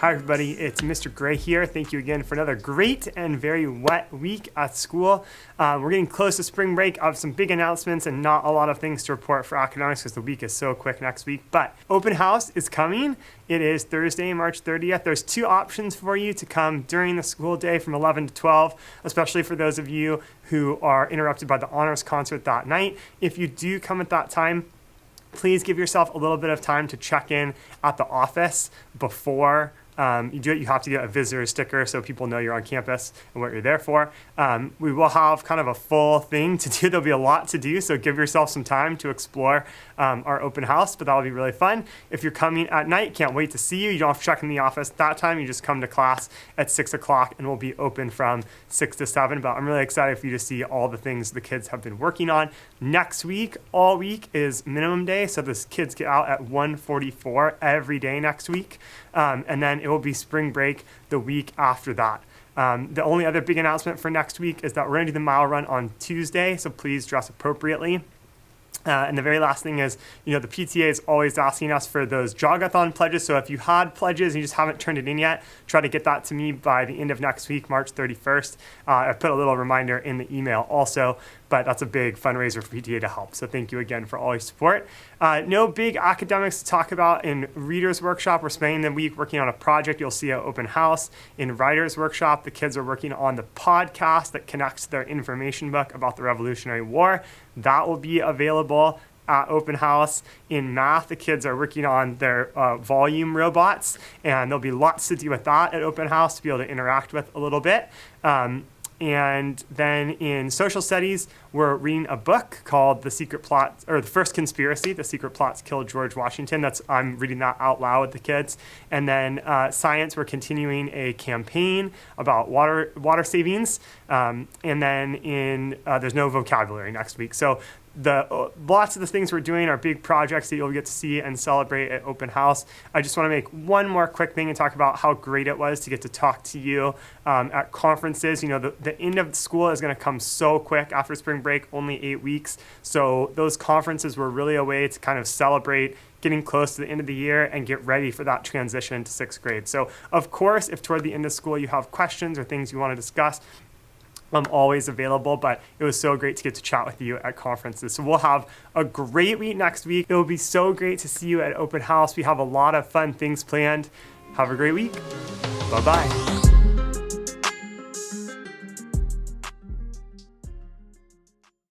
Hi everybody, it's Mr. Gray here. Thank you again for another great and very wet week at school. We're getting close to spring break. I have some big announcements and not a lot of things to report for academics because the week is so quick next week. But open house is coming. It is Thursday, March 30th. There's two options for you to come during the school day from 11 to 12, especially for those of you who are interrupted by the honors concert that night. If you do come at that time, please give yourself a little bit of time to check in at the office before you do it. You have to get a visitor sticker so people know you're on campus and what you're there for. We will have kind of a full thing to do. There'll be a lot to do, so give yourself some time to explore our open house, but that'll be really fun. If you're coming at night, can't wait to see you. You don't have to check in the office that time. You just come to class at 6 o'clock and we'll be open from 6 to 7. But I'm really excited for you to see all the things the kids have been working on. Next week, all week is minimum day, so the kids get out at 1:44 every day next week. And then it will be spring break the week after that. The only other big announcement for next week is that we're going to do the mile run on Tuesday, so please dress appropriately. And the very last thing is, the PTA is always asking us for those jogathon pledges. So if you had pledges and you just haven't turned it in yet, try to get that to me by the end of next week, March 31st. I put a little reminder in the email also, but that's a big fundraiser for PTA to help. So thank you again for all your support. No big academics to talk about in Reader's Workshop. We're spending the week working on a project you'll see at Open House. In Writer's Workshop, the kids are working on the podcast that connects their information book about the Revolutionary War. That will be available at Open House. In math, the kids are working on their volume robots, and there'll be lots to do with that at Open House to be able to interact with a little bit. And then in social studies, we're reading a book called The Secret Plots, or The First Conspiracy, The Secret Plots Killed George Washington. I'm reading that out loud with the kids. And then science, we're continuing a campaign about water savings. And then there's no vocabulary next week. So lots of the things we're doing are big projects that you'll get to see and celebrate at Open House. I just want to make one more quick thing and talk about how great it was to get to talk to you at conferences. The end of school is going to come so quick after spring break, only 8 weeks. So those conferences were really a way to kind of celebrate getting close to the end of the year and get ready for that transition to 6th grade. So of course, if toward the end of school you have questions or things you want to discuss, I'm always available, but it was so great to get to chat with you at conferences. So we'll have a great week next week. It will be so great to see you at Open House. We have a lot of fun things planned. Have a great week. Bye-bye.